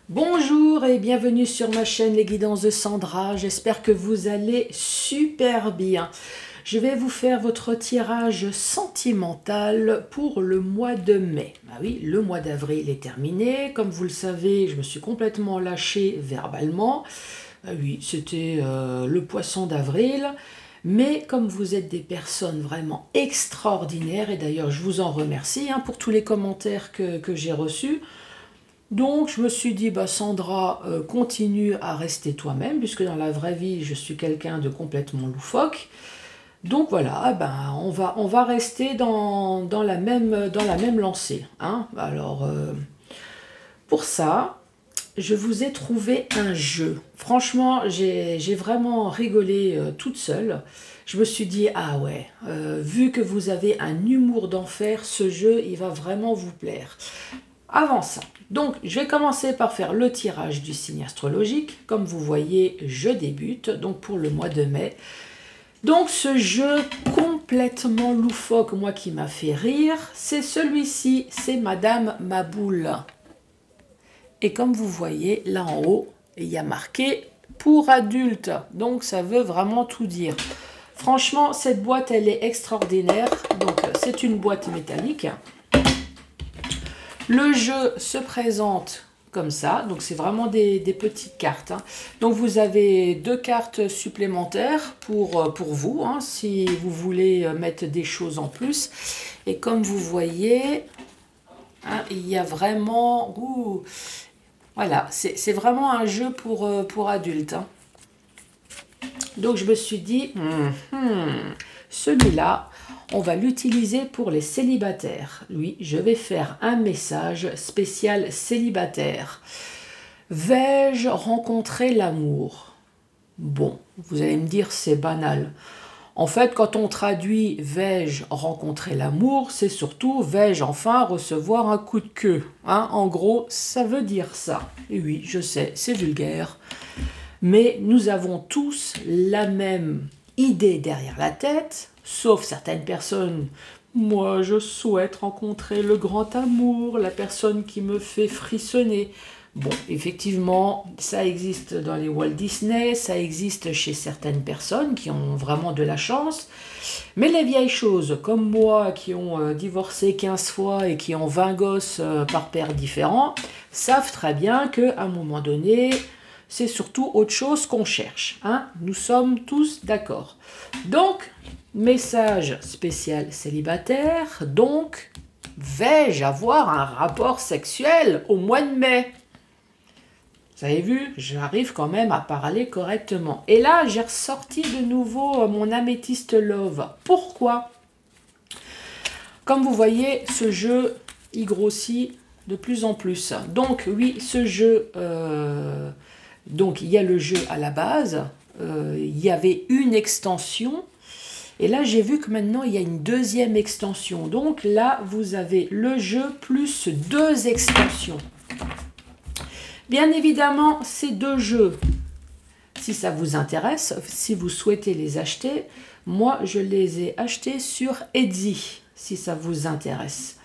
Bonjour et bienvenue sur ma chaîne Les Guidances de Sandra. J'espère que vous allez super bien. Je vais vous faire votre tirage sentimental pour le mois de mai. Ah oui, le mois d'avril est terminé. Comme vous le savez, je me suis complètement lâchée verbalement. Ah oui, c'était le poisson d'avril. Mais comme vous êtes des personnes vraiment extraordinaires, et d'ailleurs je vous en remercie pour tous les commentaires que j'ai reçus, donc je me suis dit, bah Sandra, continue à rester toi-même, puisque dans la vraie vie, je suis quelqu'un de complètement loufoque. Donc voilà, ben, on va rester dans la même lancée. Alors, pour ça, je vous ai trouvé un jeu. Franchement, j'ai vraiment rigolé toute seule. Je me suis dit, ah ouais, vu que vous avez un humour d'enfer, ce jeu, il va vraiment vous plaire. Avant ça, donc je vais commencer par faire le tirage du signe astrologique. Comme vous voyez, je débute donc pour le mois de mai. Donc ce jeu complètement loufoque, moi qui m'a fait rire, c'est celui-ci, c'est Madame Maboule. Et comme vous voyez, là en haut, il y a marqué pour adultes. Donc ça veut vraiment tout dire. Franchement, cette boîte, elle est extraordinaire. Donc c'est une boîte métallique. Le jeu se présente comme ça, donc c'est vraiment des petites cartes. Donc vous avez 2 cartes supplémentaires pour vous, si vous voulez mettre des choses en plus. Et comme vous voyez, il y a vraiment... voilà, c'est vraiment un jeu pour adultes. Donc je me suis dit, celui-là, on va l'utiliser pour les célibataires. Oui, je vais faire un message spécial célibataire. Vais-je rencontrer l'amour? Bon, vous allez me dire, c'est banal. En fait, quand on traduit « vais-je rencontrer l'amour », c'est surtout « vais-je enfin recevoir un coup de queue ». En gros, ça veut dire ça. Et oui, je sais, c'est vulgaire. Mais nous avons tous la même idée derrière la tête, sauf certaines personnes. Moi, je souhaite rencontrer le grand amour, la personne qui me fait frissonner. Bon, effectivement, ça existe dans les Walt Disney, ça existe chez certaines personnes qui ont vraiment de la chance. Mais les vieilles choses, comme moi, qui ont divorcé 15 fois et qui ont 20 gosses par père différents, savent très bien qu'à un moment donné, c'est surtout autre chose qu'on cherche. Nous sommes tous d'accord. Donc, message spécial célibataire. Donc, vais-je avoir un rapport sexuel au mois de mai? Vous avez vu, j'arrive quand même à parler correctement. Et là, j'ai ressorti de nouveau mon Améthyste Love. Pourquoi? Comme vous voyez, ce jeu, il grossit de plus en plus. Donc, oui, ce jeu... donc, il y a le jeu à la base. Il y avait une extension. Et là, j'ai vu que maintenant, il y a une deuxième extension. Donc là, vous avez le jeu plus 2 extensions. Bien évidemment, ces 2 jeux, si ça vous intéresse, si vous souhaitez les acheter, moi, je les ai achetés sur Etsy, si ça vous intéresse.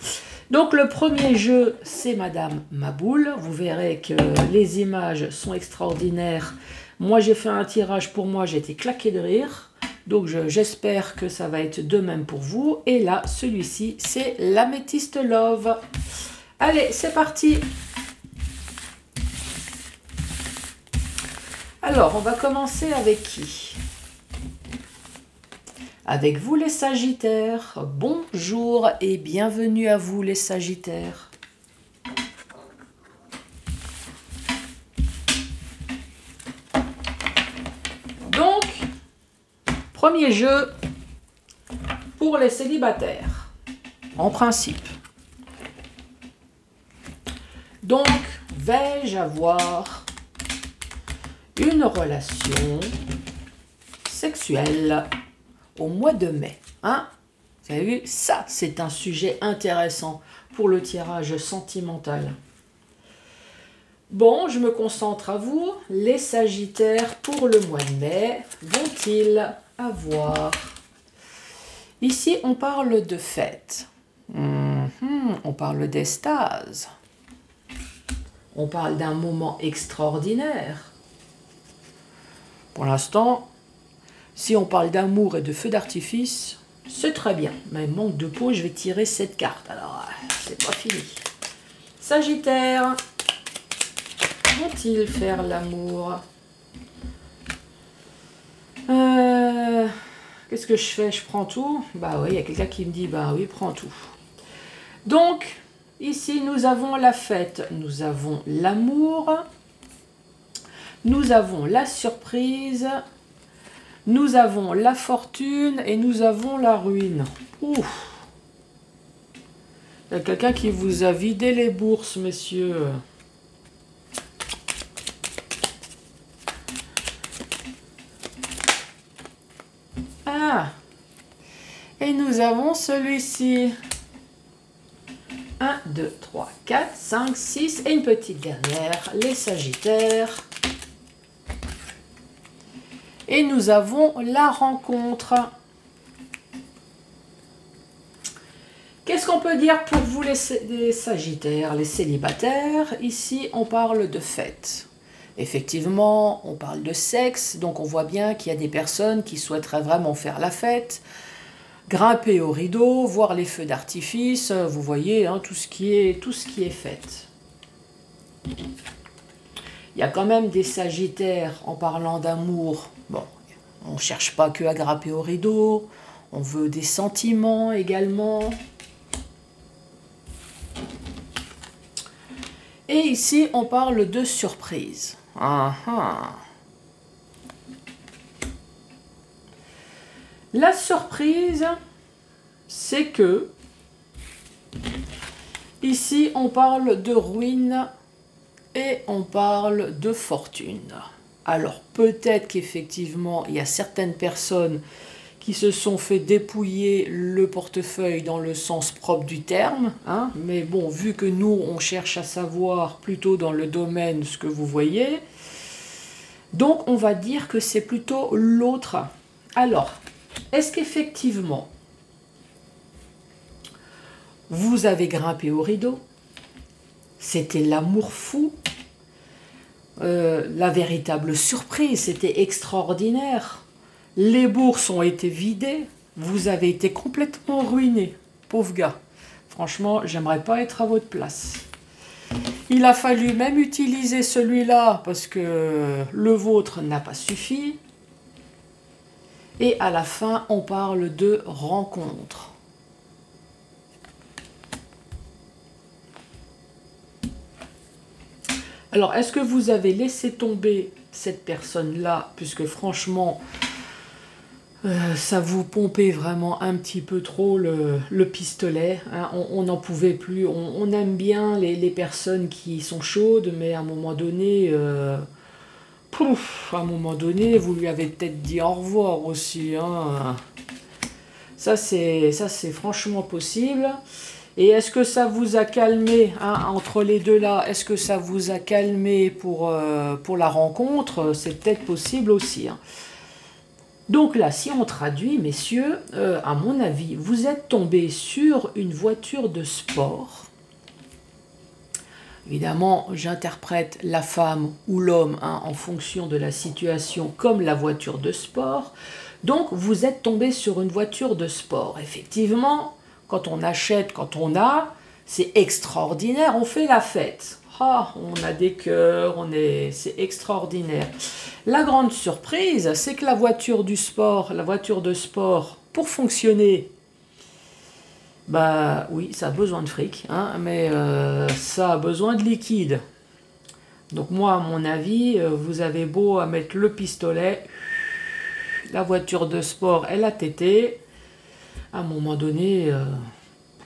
Donc, le premier jeu, c'est Madame Maboule. Vous verrez que les images sont extraordinaires. Moi, j'ai fait un tirage pour moi, j'ai été claqué de rire. Donc, j'espère que ça va être de même pour vous. Et là, celui-ci, c'est l'Améthyste Love. Allez, c'est parti! Alors, on va commencer avec qui? Avec vous les Sagittaires. Bonjour et bienvenue à vous les Sagittaires. Donc, premier jeu pour les célibataires, en principe. Donc, vais-je avoir une relation sexuelle au mois de mai? Vous avez vu, ça c'est un sujet intéressant pour le tirage sentimental. Bon, je me concentre à vous. Les Sagittaires pour le mois de mai, vont-ils avoir... Ici, on parle de fête. On parle d'extase. On parle d'un moment extraordinaire. Pour l'instant, si on parle d'amour et de feu d'artifice, c'est très bien. Mais manque de peau, je vais tirer cette carte. Alors, c'est pas fini. Sagittaire, vont-ils faire l'amour? Qu'est-ce que je fais? Je prends tout? Bah oui, il y a quelqu'un qui me dit, bah oui, prends tout. Donc, ici, nous avons la fête, nous avons l'amour, nous avons la surprise, nous avons la fortune et nous avons la ruine. Ouf! Il y a quelqu'un qui vous a vidé les bourses, messieurs. Ah! Et nous avons celui-ci. 1, 2, 3, 4, 5, 6 et une petite dernière, les Sagittaires. Et nous avons la rencontre. Qu'est-ce qu'on peut dire pour vous les Sagittaires, les célibataires? Ici, on parle de fête. Effectivement, on parle de sexe, donc on voit bien qu'il y a des personnes qui souhaiteraient vraiment faire la fête, grimper au rideau, voir les feux d'artifice, vous voyez, hein, tout ce qui est fête. Il y a quand même des Sagittaires, en parlant d'amour, bon, on ne cherche pas que à grimper au rideau, on veut des sentiments également. Et ici, on parle de surprise. La surprise, c'est que ici, on parle de ruine et on parle de fortune. Alors, peut-être qu'effectivement, il y a certaines personnes qui se sont fait dépouiller le portefeuille dans le sens propre du terme, hein, mais bon, vu que nous, on cherche à savoir plutôt dans le domaine ce que vous voyez, donc on va dire que c'est plutôt l'autre. Alors, est-ce qu'effectivement, vous avez grimpé au rideau? C'était l'amour fou, la véritable surprise, c'était extraordinaire. Les bourses ont été vidées, vous avez été complètement ruiné, pauvre gars. Franchement, j'aimerais pas être à votre place. Il a fallu même utiliser celui-là parce que le vôtre n'a pas suffi. Et à la fin, on parle de rencontre. Alors, est-ce que vous avez laissé tomber cette personne-là, puisque franchement, ça vous pompait vraiment un petit peu trop le pistolet, hein, on n'en pouvait plus. On aime bien les personnes qui sont chaudes, mais à un moment donné, vous lui avez peut-être dit au revoir aussi. Hein. Ça, c'est franchement possible. Et est-ce que ça vous a calmé, hein, entre les deux là, est-ce que ça vous a calmé pour la rencontre? C'est peut-être possible aussi. Hein. Donc là, si on traduit, messieurs, à mon avis, vous êtes tombés sur une voiture de sport. Évidemment, j'interprète la femme ou l'homme, hein, en fonction de la situation comme la voiture de sport. Donc, vous êtes tombés sur une voiture de sport. Effectivement, quand on achète, quand on a, c'est extraordinaire, on fait la fête. Ah, on a des cœurs, c'est extraordinaire. La grande surprise, c'est que la voiture de sport, pour fonctionner, bah oui, ça a besoin de fric, hein, mais ça a besoin de liquide. Donc moi, à mon avis, vous avez beau à mettre le pistolet, la voiture de sport, elle a tété. À un moment donné,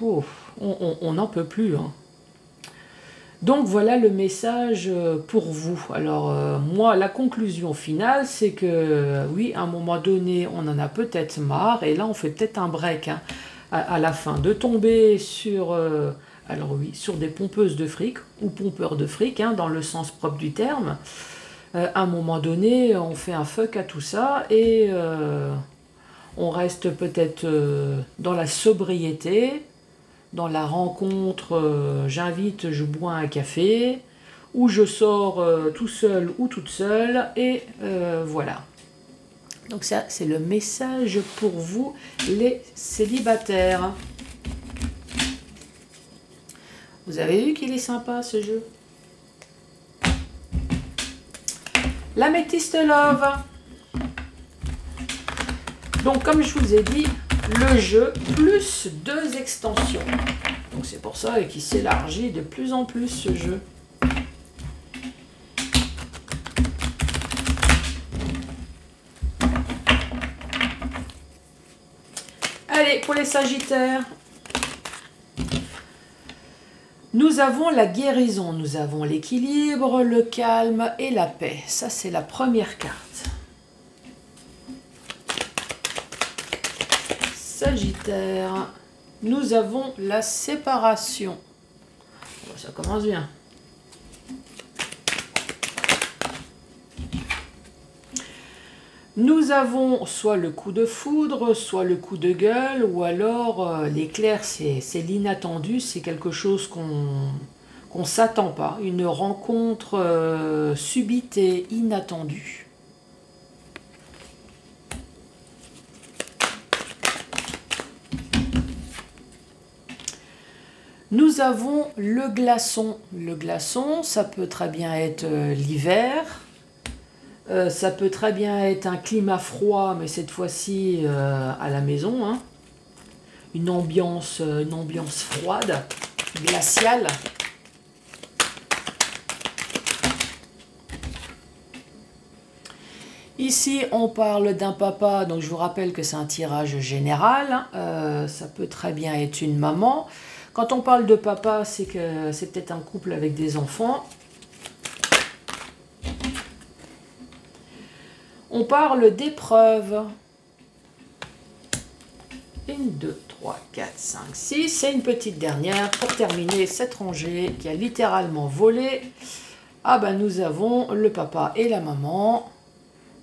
on n'en peut plus. Hein. Donc voilà le message pour vous. Alors moi, la conclusion finale, c'est que oui, à un moment donné, on en a peut-être marre, et là, on fait peut-être un break, hein, à la fin, de tomber sur, alors oui, sur des pompeuses de fric, ou pompeurs de fric, hein, dans le sens propre du terme. À un moment donné, on fait un fuck à tout ça, et on reste peut-être dans la sobriété, dans la rencontre, j'invite, je bois un café, ou je sors tout seul ou toute seule, et voilà. Donc ça, c'est le message pour vous, les célibataires. Vous avez vu qu'il est sympa, ce jeu? L'améthyste Love. Donc, comme je vous ai dit, le jeu plus 2 extensions. Donc, c'est pour ça qu'il s'élargit de plus en plus, ce jeu. Allez, pour les Sagittaires, nous avons la guérison, nous avons l'équilibre, le calme et la paix. Ça, c'est la première carte. Sagittaire, nous avons la séparation. Ça commence bien. Nous avons soit le coup de foudre, soit le coup de gueule, ou alors l'éclair, c'est l'inattendu, c'est quelque chose qu'on ne s'attend pas, une rencontre subite et inattendue. Nous avons le glaçon. Le glaçon, ça peut très bien être l'hiver. Ça peut très bien être un climat froid, mais cette fois-ci à la maison. Hein. Une ambiance froide, glaciale. Ici, on parle d'un papa, donc je vous rappelle que c'est un tirage général. Ça peut très bien être une maman. Quand on parle de papa, c'est que c'est peut-être un couple avec des enfants. On parle d'épreuves. 1, 2, 3, 4, 5, 6. C'est une petite dernière pour terminer cette rangée qui a littéralement volé. Ah ben nous avons le papa et la maman.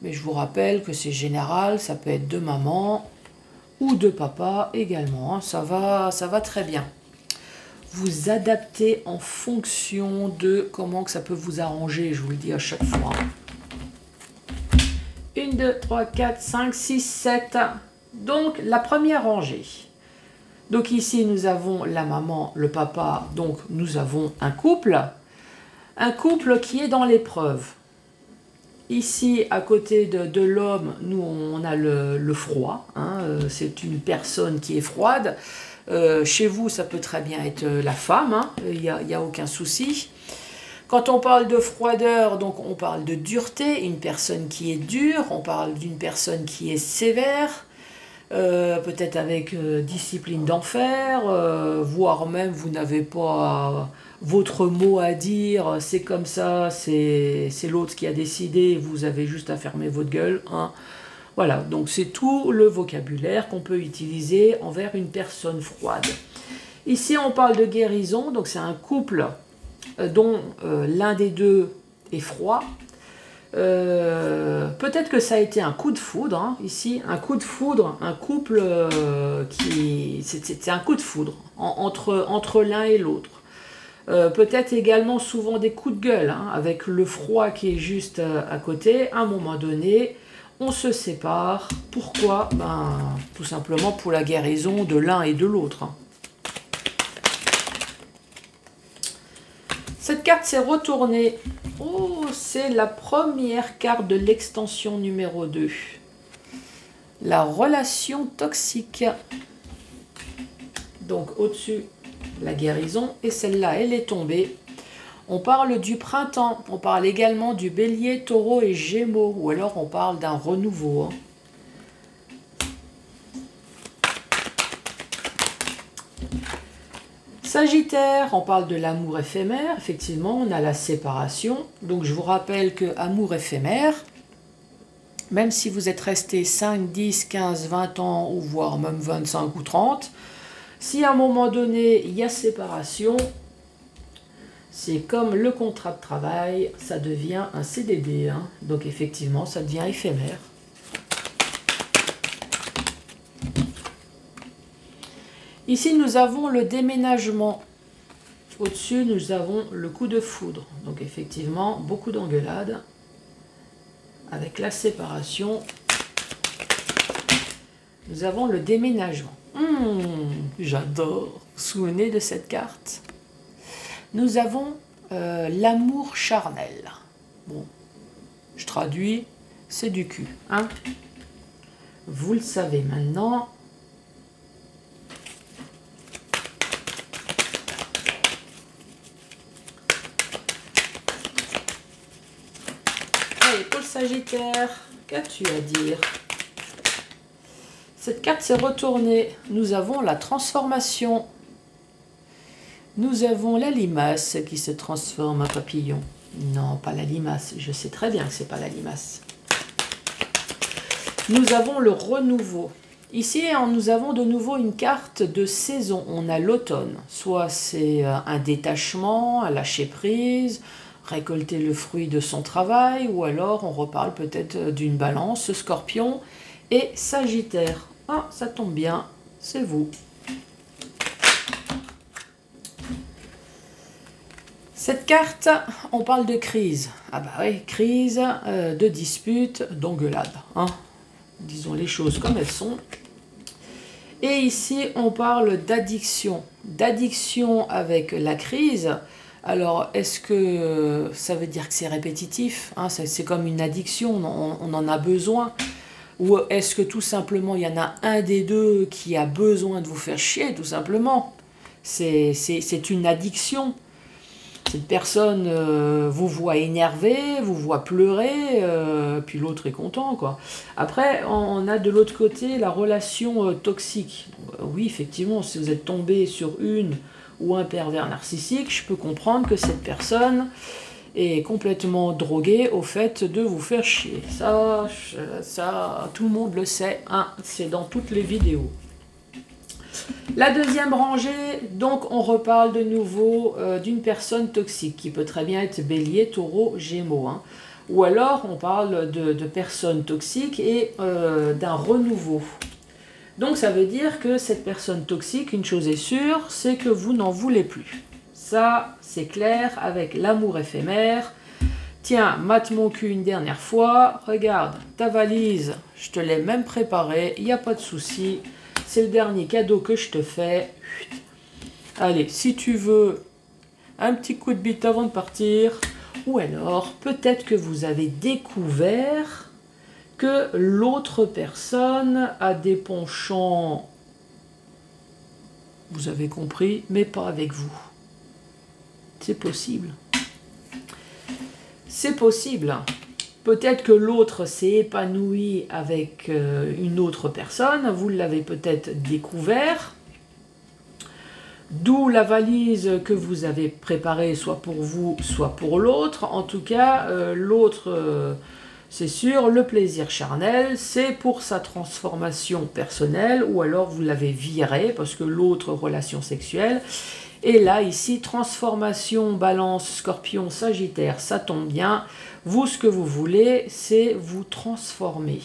Mais je vous rappelle que c'est général, ça peut être 2 mamans ou 2 papas également. Ça va très bien. Vous adaptez en fonction de comment que ça peut vous arranger, je vous le dis à chaque fois. 1, 2, 3, 4, 5, 6, 7. Donc, la première rangée. Donc, ici, nous avons la maman, le papa. Donc, nous avons un couple. Un couple qui est dans l'épreuve. Ici, à côté de l'homme, nous, on a le froid. Hein, c'est une personne qui est froide. Chez vous, ça peut très bien être la femme. Hein, il n'y a aucun souci. Quand on parle de froideur, donc on parle de dureté, une personne qui est dure, on parle d'une personne qui est sévère, peut-être avec discipline d'enfer, voire même vous n'avez pas votre mot à dire, c'est comme ça, c'est l'autre qui a décidé, vous avez juste à fermer votre gueule. Hein. Voilà, donc c'est tout le vocabulaire qu'on peut utiliser envers une personne froide. Ici, on parle de guérison, donc c'est un couple dont l'un des deux est froid. Peut-être que ça a été un coup de foudre, hein, ici, un coup de foudre, un couple qui... C'est un coup de foudre entre l'un et l'autre. Peut-être également souvent des coups de gueule, hein, avec le froid qui est juste à côté. À un moment donné, on se sépare. Pourquoi? Ben, tout simplement pour la guérison de l'un et de l'autre. Hein. Cette carte s'est retournée. Oh, c'est la première carte de l'extension numéro 2. La relation toxique. Donc au-dessus, la guérison. Et celle-là, elle est tombée. On parle du printemps. On parle également du bélier, taureau et gémeaux. Ou alors on parle d'un renouveau. Hein. Sagittaire, on parle de l'amour éphémère. Effectivement, on a la séparation. Donc, je vous rappelle que amour éphémère, même si vous êtes resté 5, 10, 15, 20 ans, ou voire même 25 ou 30, si à un moment donné, il y a séparation, c'est comme le contrat de travail, ça devient un CDD. Hein. Donc, effectivement, ça devient éphémère. Ici, nous avons le déménagement. Au-dessus, nous avons le coup de foudre. Donc effectivement, beaucoup d'engueulades. Avec la séparation, nous avons le déménagement. J'adore. Vous vous souvenez de cette carte? Nous avons l'amour charnel. Bon, je traduis, c'est du cul. Hein? Vous le savez maintenant. Allez, pour le Sagittaire, qu'as-tu à dire? Cette carte s'est retournée. Nous avons la transformation. Nous avons la limace qui se transforme en papillon. Non, pas la limace. Je sais très bien que c'est pas la limace. Nous avons le renouveau. Ici, nous avons de nouveau une carte de saison. On a l'automne. Soit c'est un détachement, un lâcher prise, récolter le fruit de son travail, ou alors on reparle peut-être d'une balance, scorpion et sagittaire. Ah, ça tombe bien, c'est vous. Cette carte, on parle de crise. Ah bah oui, crise, de dispute, d'engueulade. Hein. Disons les choses comme elles sont. Et ici, on parle d'addiction. D'addiction avec la crise. Alors, est-ce que ça veut dire que c'est répétitif, hein? C'est comme une addiction, on en a besoin. Ou est-ce que tout simplement, il y en a un des deux qui a besoin de vous faire chier, tout simplement? C'est une addiction. Cette personne vous voit énervé, vous voit pleurer, puis l'autre est content, quoi. Après, on a de l'autre côté la relation toxique. Oui, effectivement, si vous êtes tombé sur une ou un pervers narcissique, je peux comprendre que cette personne est complètement droguée au fait de vous faire chier. Ça tout le monde le sait, hein, c'est dans toutes les vidéos. La deuxième rangée, donc on reparle de nouveau d'une personne toxique qui peut très bien être bélier, taureau, gémeaux. Hein. Ou alors on parle de personnes toxiques et d'un renouveau. Donc ça veut dire que cette personne toxique, une chose est sûre, c'est que vous n'en voulez plus. Ça, c'est clair avec l'amour éphémère. Tiens, mate mon cul une dernière fois, regarde, ta valise, je te l'ai même préparée, il n'y a pas de souci. C'est le dernier cadeau que je te fais. Allez, si tu veux un petit coup de bite avant de partir, ou alors peut-être que vous avez découvert que l'autre personne a des penchants, vous avez compris, mais pas avec vous. C'est possible. C'est possible. Peut-être que l'autre s'est épanoui avec une autre personne, vous l'avez peut-être découvert, d'où la valise que vous avez préparée, soit pour vous, soit pour l'autre. En tout cas, l'autre, c'est sûr, le plaisir charnel, c'est pour sa transformation personnelle, ou alors vous l'avez viré, parce que l'autre relation sexuelle. Et là, ici, transformation, balance, scorpion, sagittaire, ça tombe bien. Vous, ce que vous voulez, c'est vous transformer.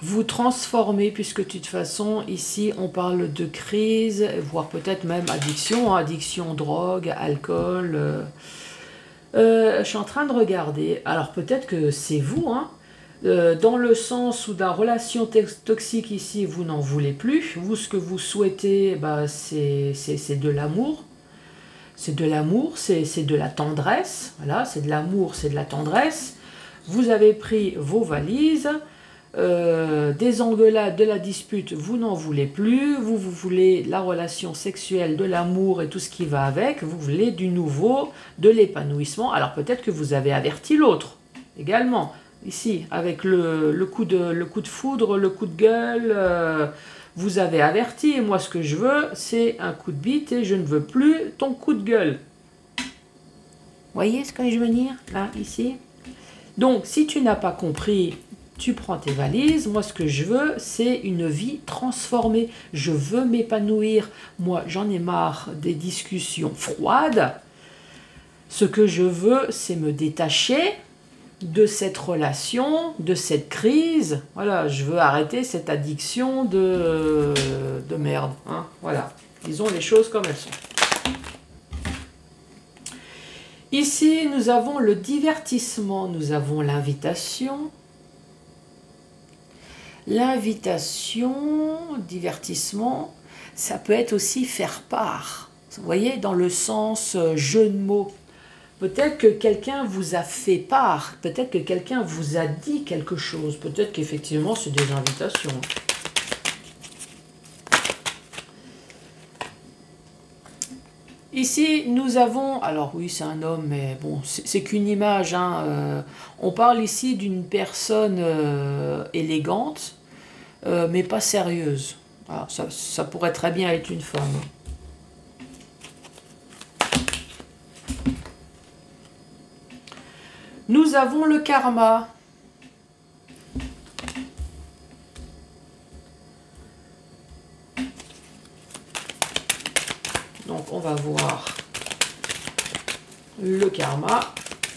Vous transformer, puisque de toute façon, ici, on parle de crise, voire peut-être même addiction, hein, addiction, drogue, alcool. Je suis en train de regarder. Alors, peut-être que c'est vous, hein. Dans le sens où dans la relation toxique ici, vous n'en voulez plus. Vous, ce que vous souhaitez, bah, c'est de l'amour. C'est de l'amour, c'est de la tendresse. Voilà, c'est de l'amour, c'est de la tendresse. Vous avez pris vos valises, des engueulades, de la dispute, vous n'en voulez plus. Vous voulez la relation sexuelle, de l'amour et tout ce qui va avec. Vous voulez du nouveau, de l'épanouissement. Alors peut-être que vous avez averti l'autre également. Ici, avec le coup de foudre, le coup de gueule, vous avez averti. Et moi, ce que je veux, c'est un coup de bite et je ne veux plus ton coup de gueule. Voyez ce que je veux dire, là, ici? Donc, si tu n'as pas compris, tu prends tes valises. Moi, ce que je veux, c'est une vie transformée. Je veux m'épanouir. Moi, j'en ai marre des discussions froides. Ce que je veux, c'est me détacher. de cette relation, de cette crise. Voilà, je veux arrêter cette addiction de merde. Hein, voilà, disons les choses comme elles sont. Ici, nous avons le divertissement, nous avons l'invitation. L'invitation, divertissement, ça peut être aussi faire part. Vous voyez, dans le sens jeu de mots. Peut-être que quelqu'un vous a fait part, peut-être que quelqu'un vous a dit quelque chose, peut-être qu'effectivement c'est des invitations. Ici, nous avons, alors oui, c'est un homme, mais bon, c'est qu'une image. Hein, on parle ici d'une personne élégante, mais pas sérieuse. Alors, ça pourrait très bien être une femme. Nous avons le karma. Donc on va voir le karma.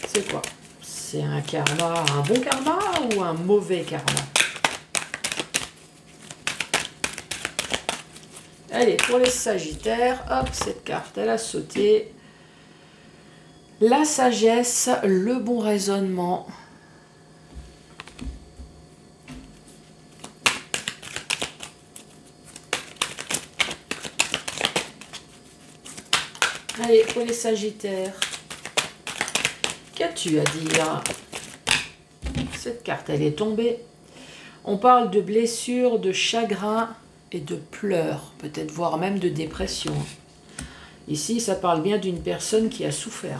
C'est quoi? C'est un karma, un bon karma ou un mauvais karma? Allez, pour les sagittaires, hop, cette carte, elle a sauté. La sagesse, le bon raisonnement. Allez, pour les sagittaires, qu'as-tu à dire? Cette carte, elle est tombée. On parle de blessures, de chagrin et de pleurs, peut-être voire même de dépression. Ici, ça parle bien d'une personne qui a souffert.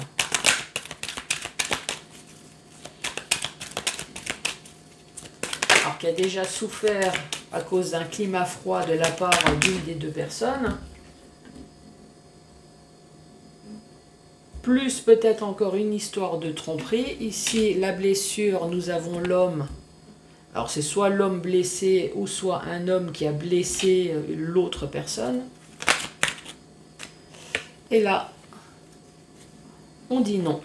Alors qui a déjà souffert à cause d'un climat froid de la part d'une des deux personnes. Plus peut-être encore une histoire de tromperie. Ici, la blessure, nous avons l'homme. Alors c'est soit l'homme blessé ou soit un homme qui a blessé l'autre personne. Et là, on dit non.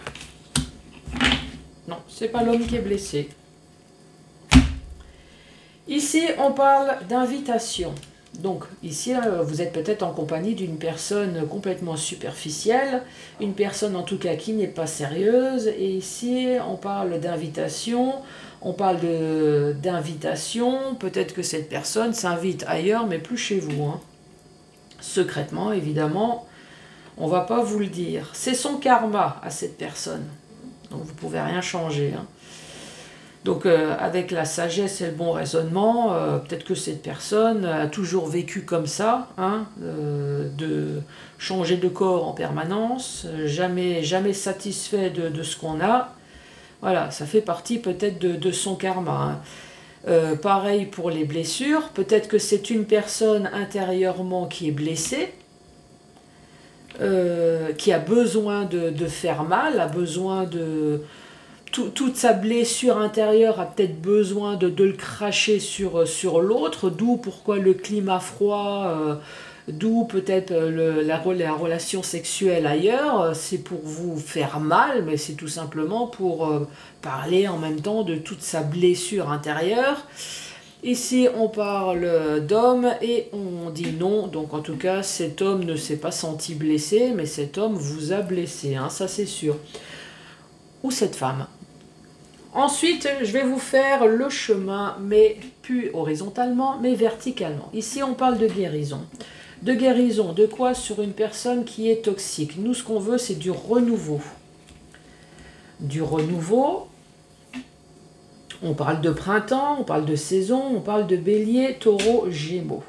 Non, c'est pas l'homme qui est blessé. Ici, on parle d'invitation. Donc ici, vous êtes peut-être en compagnie d'une personne complètement superficielle, une personne en tout cas qui n'est pas sérieuse. Et ici, on parle d'invitation, on parle d'invitation. Peut-être que cette personne s'invite ailleurs, mais plus chez vous. Hein. Secrètement, évidemment, on ne va pas vous le dire. C'est son karma à cette personne. Donc vous ne pouvez rien changer. Hein. Donc avec la sagesse et le bon raisonnement, peut-être que cette personne a toujours vécu comme ça, hein, de changer de corps en permanence, jamais satisfait de ce qu'on a. Voilà, ça fait partie peut-être de son karma. Hein. Pareil pour les blessures, peut-être que c'est une personne intérieurement qui est blessée, qui a besoin de faire mal, a besoin de... Toute sa blessure intérieure a peut-être besoin de le cracher sur l'autre, d'où pourquoi le climat froid, d'où peut-être la relation sexuelle ailleurs, c'est pour vous faire mal, mais c'est tout simplement pour parler en même temps de toute sa blessure intérieure. Ici, on parle d'homme et on dit non, donc en tout cas, cet homme ne s'est pas senti blessé, mais cet homme vous a blessé, hein, ça c'est sûr. Ou cette femme. Ensuite, je vais vous faire le chemin, mais plus horizontalement, mais verticalement. Ici, on parle de guérison. De guérison, de quoi? Sur une personne qui est toxique. Nous, ce qu'on veut, c'est du renouveau. Du renouveau, on parle de printemps, on parle de saison, on parle de bélier, taureau, gémeaux.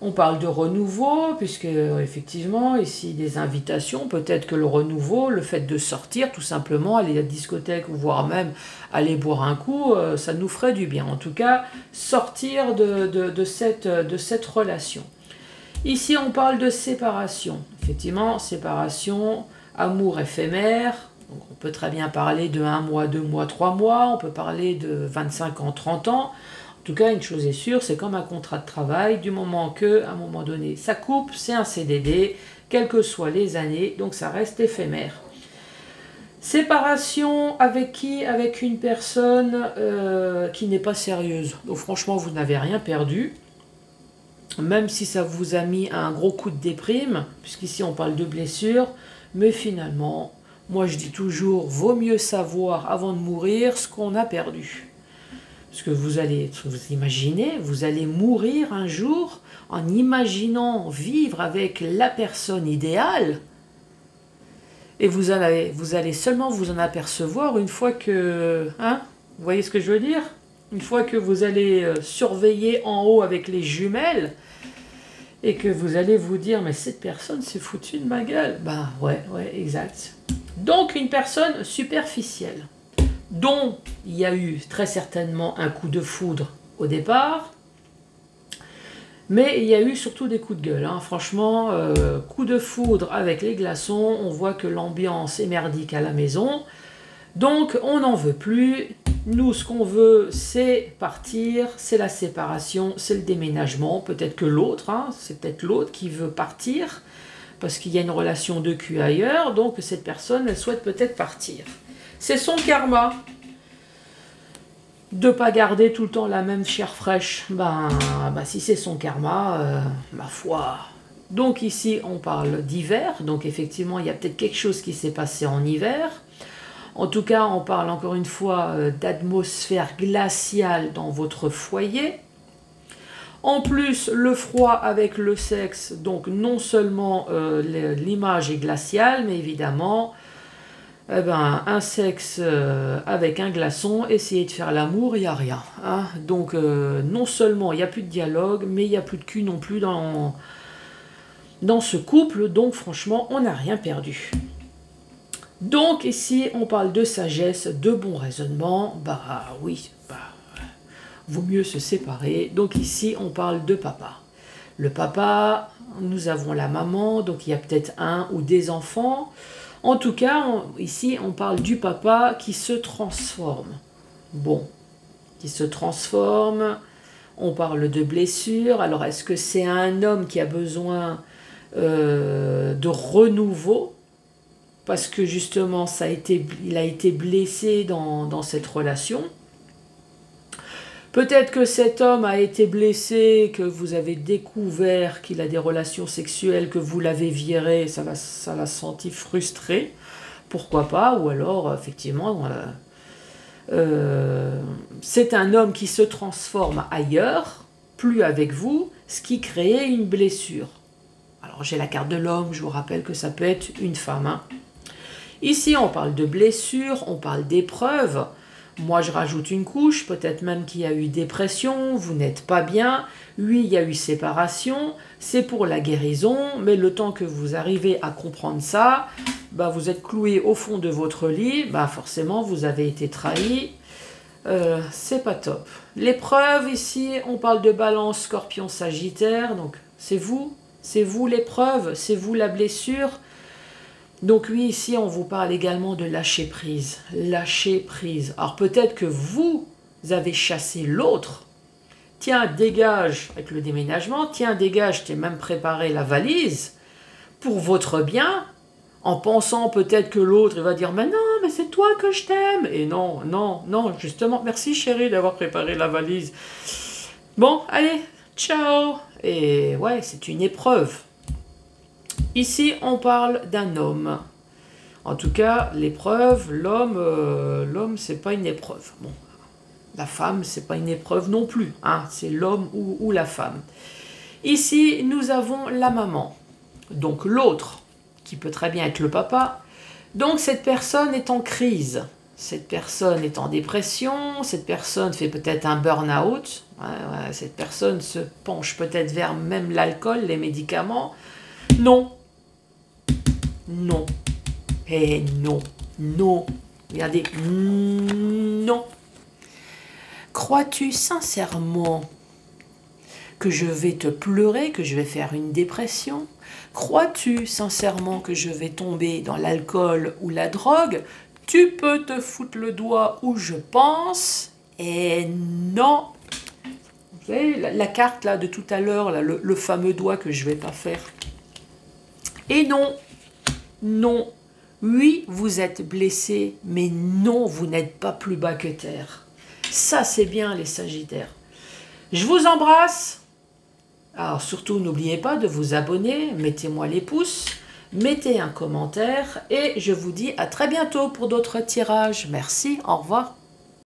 On parle de renouveau, puisque effectivement, ici, des invitations, peut-être que le renouveau, le fait de sortir, tout simplement, aller à la discothèque, ou voire même aller boire un coup, ça nous ferait du bien. En tout cas, sortir de cette relation. Ici, on parle de séparation. Effectivement, séparation, amour éphémère. Donc, on peut très bien parler de 1 mois, 2 mois, 3 mois. On peut parler de 25 ans, 30 ans. En tout cas, une chose est sûre, c'est comme un contrat de travail, du moment que, à un moment donné, ça coupe, c'est un CDD, quelles que soient les années, donc ça reste éphémère. Séparation avec qui? Avec une personne qui n'est pas sérieuse. Donc franchement, vous n'avez rien perdu. Même si ça vous a mis un gros coup de déprime, puisqu'ici on parle de blessure. Mais finalement, moi je dis toujours, vaut mieux savoir avant de mourir ce qu'on a perdu. Parce que vous imaginez, vous allez mourir un jour en imaginant vivre avec la personne idéale. Et vous allez seulement vous en apercevoir une fois que... Hein, vous voyez ce que je veux dire? Une fois que vous allez surveiller en haut avec les jumelles et que vous allez vous dire, mais cette personne s'est foutue de ma gueule. Bah ouais, exact. Donc une personne superficielle, dont il y a eu très certainement un coup de foudre au départ, mais il y a eu surtout des coups de gueule. Hein. Franchement, coup de foudre avec les glaçons, on voit que l'ambiance est merdique à la maison. Donc, on n'en veut plus. Nous, ce qu'on veut, c'est partir, c'est la séparation, c'est le déménagement. Peut-être que l'autre, hein, c'est peut-être l'autre qui veut partir, parce qu'il y a une relation de cul ailleurs. Donc, cette personne, elle souhaite peut-être partir. C'est son karma. De ne pas garder tout le temps la même chair fraîche, si c'est son karma, ma foi. Donc ici, on parle d'hiver, donc effectivement, il y a peut-être quelque chose qui s'est passé en hiver. En tout cas, on parle encore une fois d'atmosphère glaciale dans votre foyer. En plus, le froid avec le sexe, donc non seulement l'image est glaciale, mais évidemment... un sexe avec un glaçon, essayer de faire l'amour, il n'y a rien. Hein. Donc, non seulement il n'y a plus de dialogue, mais il n'y a plus de cul non plus dans ce couple. Donc, franchement, on n'a rien perdu. Donc, ici, on parle de sagesse, de bon raisonnement. Oui, vaut mieux se séparer. Donc, ici, on parle de papa. Le papa, nous avons la maman, donc il y a peut-être un ou des enfants. En tout cas, ici, on parle du papa qui se transforme. Bon, qui se transforme. On parle de blessure. Alors, est-ce que c'est un homme qui a besoin de renouveau? Parce que justement, il a été blessé dans cette relation. Peut-être que cet homme a été blessé, que vous avez découvert qu'il a des relations sexuelles, que vous l'avez viré, ça l'a senti frustré, pourquoi pas, ou alors effectivement, c'est un homme qui se transforme ailleurs, plus avec vous, ce qui crée une blessure. Alors j'ai la carte de l'homme, je vous rappelle que ça peut être une femme. Hein. Ici on parle de blessure, on parle d'épreuve. Moi, je rajoute une couche, peut-être même qu'il y a eu dépression, vous n'êtes pas bien. Oui, il y a eu séparation, c'est pour la guérison, mais le temps que vous arrivez à comprendre ça, vous êtes cloué au fond de votre lit, forcément, vous avez été trahi. C'est pas top. L'épreuve, ici, on parle de balance, scorpion, sagittaire, donc c'est vous l'épreuve, c'est vous la blessure. Donc oui, ici, on vous parle également de lâcher prise. Lâcher prise. Alors peut-être que vous avez chassé l'autre. Tiens, dégage avec le déménagement. Tiens, dégage, t'es même préparé la valise pour votre bien, en pensant peut-être que l'autre va dire « Mais non, mais c'est toi que je t'aime !» Et non, justement, merci chérie d'avoir préparé la valise. Bon, allez, ciao. Et ouais, c'est une épreuve. Ici, on parle d'un homme. En tout cas, l'épreuve, l'homme, c'est pas une épreuve. Bon, la femme, c'est pas une épreuve non plus. Hein, c'est l'homme ou la femme. Ici, nous avons la maman. Donc l'autre, qui peut très bien être le papa. Donc cette personne est en crise. Cette personne est en dépression. Cette personne fait peut-être un burn-out. Cette personne se penche peut-être vers même l'alcool, les médicaments. Non. Non. Et non. Regardez. Non. Crois-tu sincèrement que je vais te pleurer, que je vais faire une dépression? Crois-tu sincèrement que je vais tomber dans l'alcool ou la drogue? Tu peux te foutre le doigt où je pense. Et non. Vous savez, la carte là de tout à l'heure, le fameux doigt que je ne vais pas faire. Et non, Oui, vous êtes blessé, mais non, vous n'êtes pas plus bas que terre. Ça, c'est bien les Sagittaires. Je vous embrasse. Alors surtout, n'oubliez pas de vous abonner, mettez-moi les pouces, mettez un commentaire et je vous dis à très bientôt pour d'autres tirages. Merci, au revoir.